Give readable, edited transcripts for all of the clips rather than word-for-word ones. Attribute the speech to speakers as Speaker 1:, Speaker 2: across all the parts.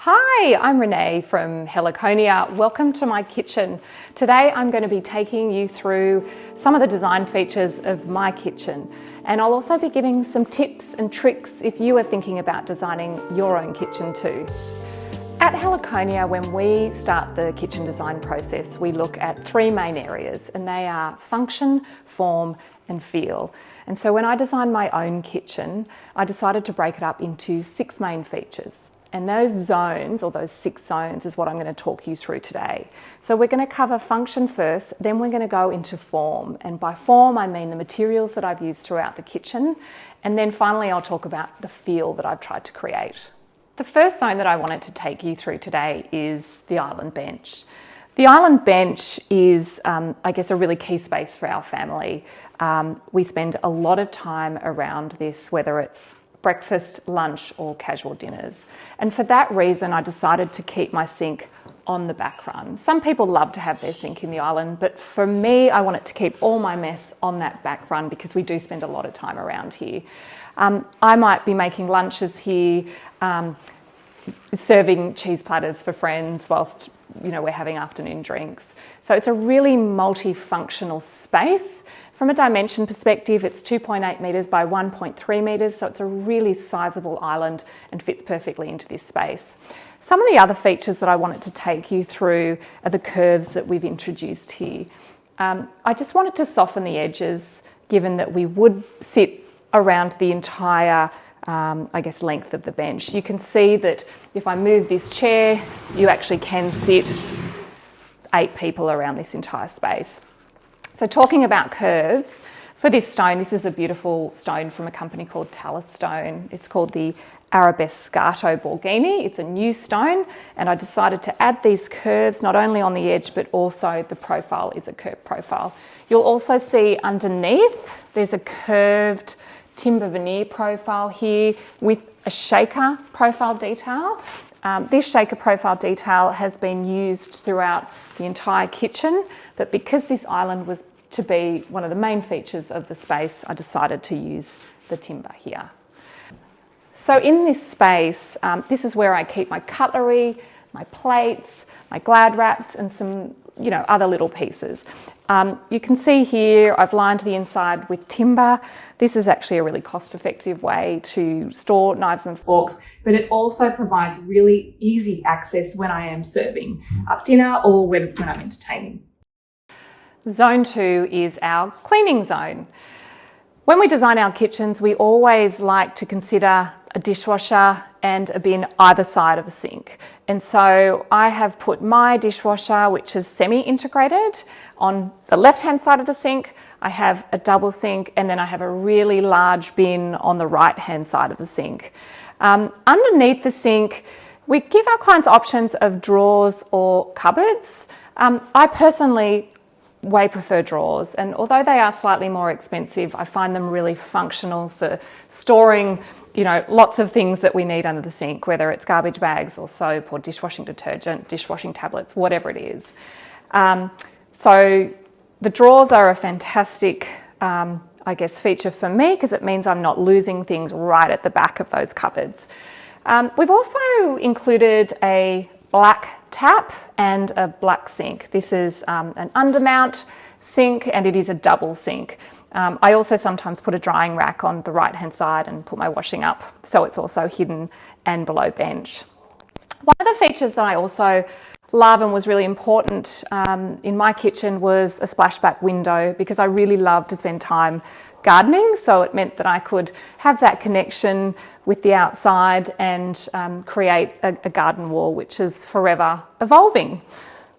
Speaker 1: Hi, I'm Renee from Heliconia. Welcome to my kitchen. Today I'm going to be taking you through some of the design features of my kitchen, and I'll also be giving some tips and tricks if you are thinking about designing your own kitchen too. At Heliconia, when we start the kitchen design process, we look at three main areas, and they are function, form and feel. And so when I designed my own kitchen, I decided to break it up into 6 main features. And those zones, or those 6 zones, is what I'm going to talk you through today. So we're going to cover function first, then we're going to go into form. And by form, I mean the materials that I've used throughout the kitchen. And then finally, I'll talk about the feel that I've tried to create. The first zone that I wanted to take you through today is the island bench. The island bench is, I guess, a really key space for our family. We spend a lot of time around this, whether it's breakfast, lunch or casual dinners. And for that reason, I decided to keep my sink on the back run. Some people love to have their sink in the island, but for me, I wanted to keep all my mess on that back run because we do spend a lot of time around here. I might be making lunches here, serving cheese platters for friends whilst we're having afternoon drinks. So it's a really multifunctional space. From a dimension perspective, it's 2.8 metres by 1.3 metres, so it's a really sizable island and fits perfectly into this space. Some of the other features that I wanted to take you through are the curves that we've introduced here. I just wanted to soften the edges, given that we would sit around the entire length of the bench. You can see that if I move this chair, you actually can sit 8 people around this entire space. So talking about curves, for this stone, this is a beautiful stone from a company called Talith Stone. It's called the Arabescato Borghini. It's a new stone, and I decided to add these curves not only on the edge, but also the profile is a curved profile. You'll also see underneath, there's a curved timber veneer profile here with a shaker profile detail. This shaker profile detail has been used throughout the entire kitchen, but because this island was to be one of the main features of the space, I decided to use the timber here. So in this space, this is where I keep my cutlery, my plates, my Glad wraps and some other little pieces. You can see here I've lined the inside with timber. This is actually a really cost-effective way to store knives and forks, but it also provides really easy access when I am serving up dinner or when I'm entertaining. Zone 2 is our cleaning zone. When we design our kitchens, we always like to consider a dishwasher and a bin either side of the sink. And so I have put my dishwasher, which is semi-integrated, on the left-hand side of the sink. I have a double sink, and then I have a really large bin on the right-hand side of the sink. Underneath the sink, we give our clients options of drawers or cupboards. I personally way prefer drawers, and although they are slightly more expensive, I find them really functional for storing lots of things that we need under the sink, whether it's garbage bags or soap or dishwashing detergent, dishwashing tablets, whatever it is. So the drawers are a fantastic feature for me because it means I'm not losing things right at the back of those cupboards. We've also included a black tap and a black sink. This is an undermount sink, and it is a double sink. I also sometimes put a drying rack on the right hand side and put my washing up, so it's also hidden and below bench. One of the features that I also love and was really important in my kitchen was a splashback window, because I really love to spend time gardening, so it meant that I could have that connection with the outside and create a garden wall, which is forever evolving.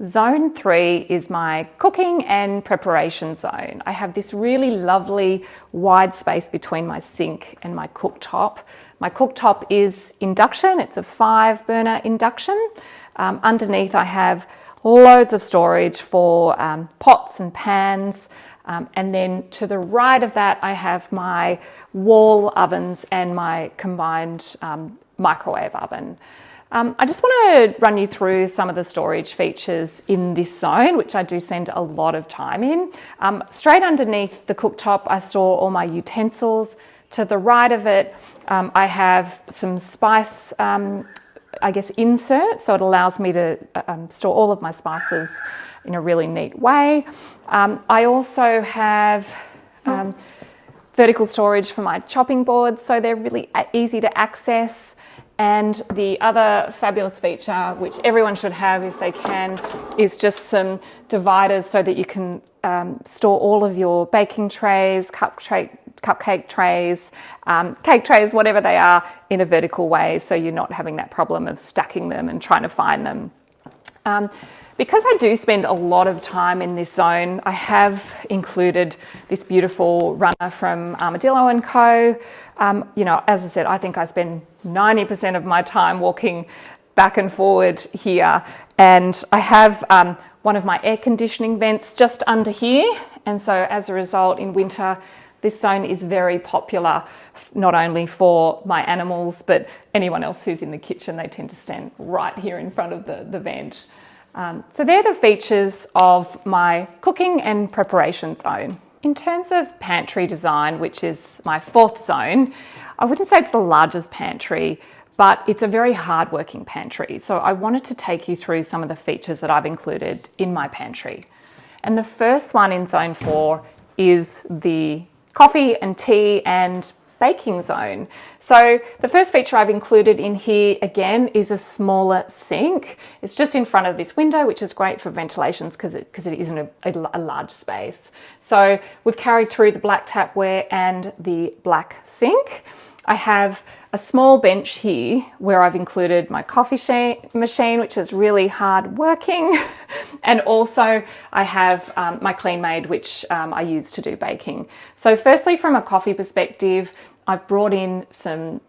Speaker 1: Zone 3 is my cooking and preparation zone. I have this really lovely wide space between my sink and my cooktop. My cooktop is induction. It's a 5-burner induction. Underneath I have loads of storage for pots and pans. And then to the right of that, I have my wall ovens and my combined microwave oven. I just want to run you through some of the storage features in this zone, which I do spend a lot of time in. Straight underneath the cooktop, I store all my utensils. To the right of it, I have some spice I guess, insert, so it allows me to store all of my spices in a really neat way. I also have vertical storage for my chopping boards, so they're really easy to access. And the other fabulous feature, which everyone should have if they can, is just some dividers so that you can store all of your baking trays, cupcake trays, cake trays, whatever they are, in a vertical way, so you're not having that problem of stacking them and trying to find them. Because I do spend a lot of time in this zone, I have included this beautiful runner from Armadillo & Co. You know, as I said, I think I spend 90% of my time walking back and forward here. And I have one of my air conditioning vents just under here. And so as a result, in winter, this zone is very popular, not only for my animals, but anyone else who's in the kitchen. They tend to stand right here in front of the vent. So they're the features of my cooking and preparation zone. In terms of pantry design, which is my fourth zone, I wouldn't say it's the largest pantry, but it's a very hard-working pantry. So I wanted to take you through some of the features that I've included in my pantry. And the first one in zone 4 is the coffee and tea and baking zone. So the first feature I've included in here again is a smaller sink. It's just in front of this window, which is great for ventilations because it isn't a large space. So we've carried through the black tapware and the black sink. I have a small bench here where I've included my coffee machine, which is really hard working. And also I have my CleanMade, which I use to do baking. So firstly, from a coffee perspective, I've brought in some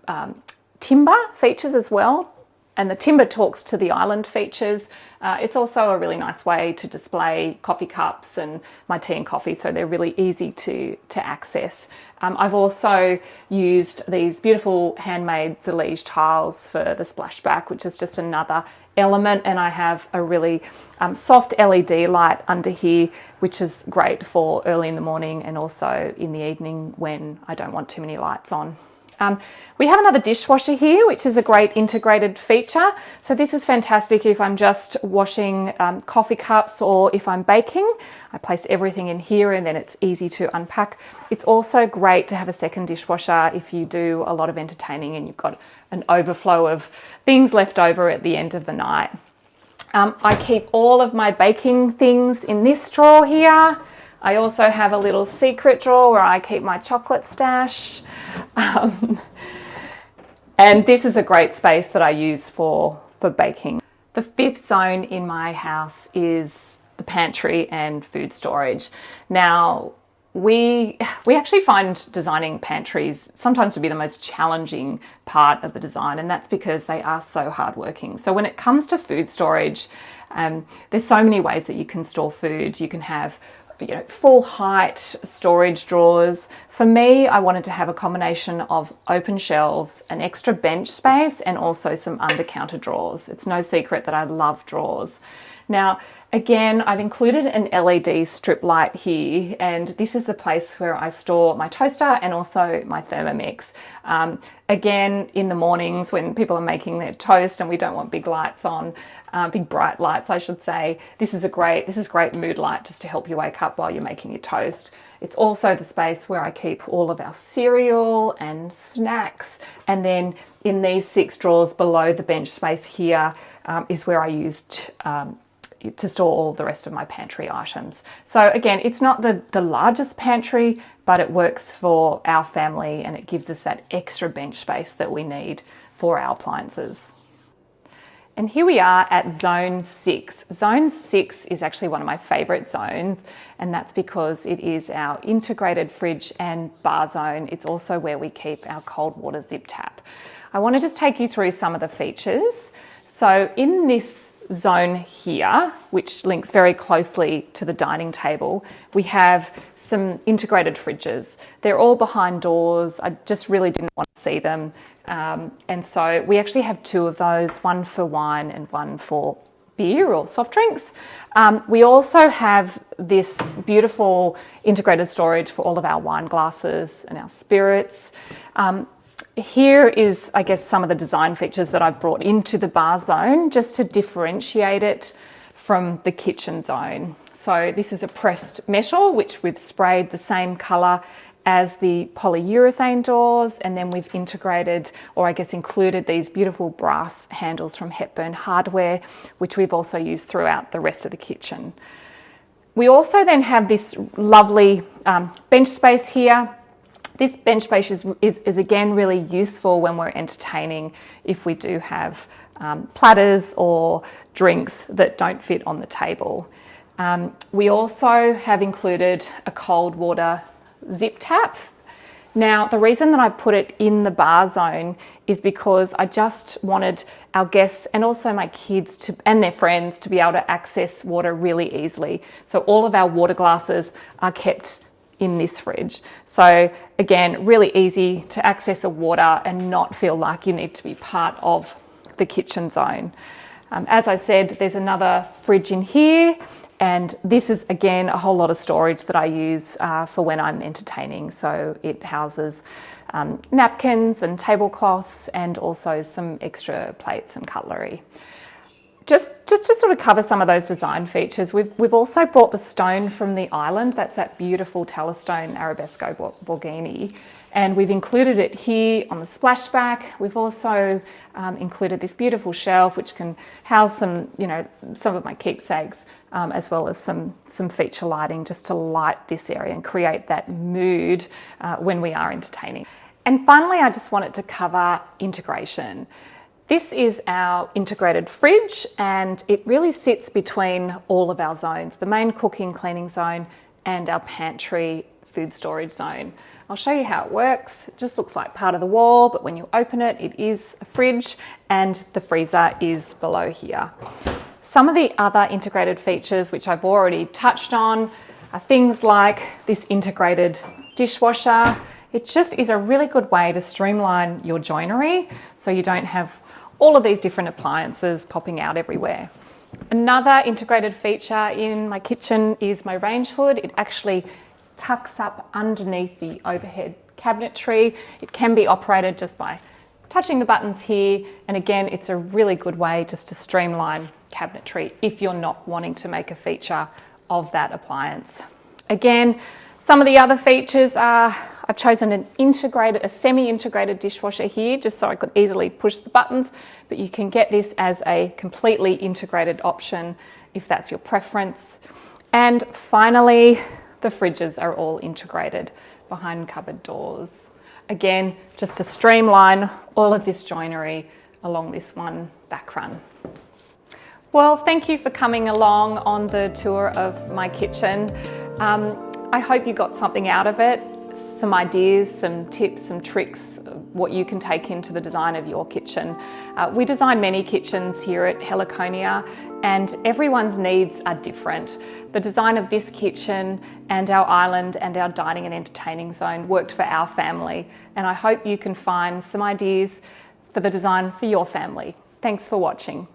Speaker 1: timber features as well. And the timber talks to the island features. It's also a really nice way to display coffee cups and my tea and coffee, so they're really easy to access. I've also used these beautiful handmade Zallige tiles for the splashback, which is just another element, and I have a really soft LED light under here, which is great for early in the morning and also in the evening when I don't want too many lights on. We have another dishwasher here, which is a great integrated feature. So this is fantastic if I'm just washing coffee cups or if I'm baking. I place everything in here and then it's easy to unpack. It's also great to have a second dishwasher if you do a lot of entertaining and you've got an overflow of things left over at the end of the night. I keep all of my baking things in this drawer here. I also have a little secret drawer where I keep my chocolate stash. And this is a great space that I use for baking. The fifth zone in my house is the pantry and food storage. Now, we actually find designing pantries sometimes to be the most challenging part of the design, and that's because they are so hardworking. So when it comes to food storage, there's so many ways that you can store food. You can have full height storage drawers. For me, I wanted to have a combination of open shelves, an extra bench space, and also some under counter drawers. It's no secret that I love drawers. Now, again, I've included an LED strip light here, and this is the place where I store my toaster and also my Thermomix. Again, in the mornings when people are making their toast and we don't want big lights on, big bright lights, I should say, this is great mood light just to help you wake up while you're making your toast. It's also the space where I keep all of our cereal and snacks, and then in these 6 drawers below the bench space here is where I used to store all the rest of my pantry items. So again, it's not the largest pantry, but it works for our family and it gives us that extra bench space that we need for our appliances. And here we are at zone 6. Zone 6 is actually one of my favourite zones, and that's because it is our integrated fridge and bar zone. It's also where we keep our cold water zip tap. I want to just take you through some of the features. So in this zone here, which links very closely to the dining table, we have some integrated fridges. They're all behind doors. I just really didn't want to see them. And so we actually have 2 of those, one for wine and one for beer or soft drinks. We also have this beautiful integrated storage for all of our wine glasses and our spirits. Here is, I guess, some of the design features that I've brought into the bar zone just to differentiate it from the kitchen zone. So this is a pressed metal, which we've sprayed the same colour as the polyurethane doors, and then we've integrated, or I guess included, these beautiful brass handles from Hepburn Hardware, which we've also used throughout the rest of the kitchen. We also then have this lovely bench space here. This bench space is again really useful when we're entertaining, if we do have platters or drinks that don't fit on the table. We also have included a cold water zip tap. Now, the reason that I put it in the bar zone is because I just wanted our guests and also my kids and their friends to be able to access water really easily. So all of our water glasses are kept in this fridge. So again, really easy to access a water and not feel like you need to be part of the kitchen zone. As I said, there's another fridge in here, and this is again a whole lot of storage that I use for when I'm entertaining. So it houses napkins and tablecloths and also some extra plates and cutlery. Just to sort of cover some of those design features, we've also brought the stone from the island. That's that beautiful Telestone Arabesco Borghini, and we've included it here on the splashback. We've also included this beautiful shelf which can house some of my keepsakes, as well as some feature lighting just to light this area and create that mood when we are entertaining. And finally, I just wanted to cover integration. This is our integrated fridge, and it really sits between all of our zones, the main cooking cleaning zone and our pantry food storage zone. I'll show you how it works. It just looks like part of the wall, but when you open it, it is a fridge, and the freezer is below here. Some of the other integrated features which I've already touched on are things like this integrated dishwasher. It just is a really good way to streamline your joinery so you don't have all of these different appliances popping out everywhere. Another integrated feature in my kitchen is my range hood. It actually tucks up underneath the overhead cabinetry. It can be operated just by touching the buttons here, and again, it's a really good way just to streamline cabinetry if you're not wanting to make a feature of that appliance. Again, some of the other features are, I've chosen a semi-integrated dishwasher here just so I could easily push the buttons, but you can get this as a completely integrated option if that's your preference. And finally, the fridges are all integrated behind cupboard doors. Again, just to streamline all of this joinery along this one back run. Well, thank you for coming along on the tour of my kitchen. I hope you got something out of it, some ideas, some tips, some tricks, what you can take into the design of your kitchen. We design many kitchens here at Heliconia, and everyone's needs are different. The design of this kitchen and our island and our dining and entertaining zone worked for our family, and I hope you can find some ideas for the design for your family. Thanks for watching.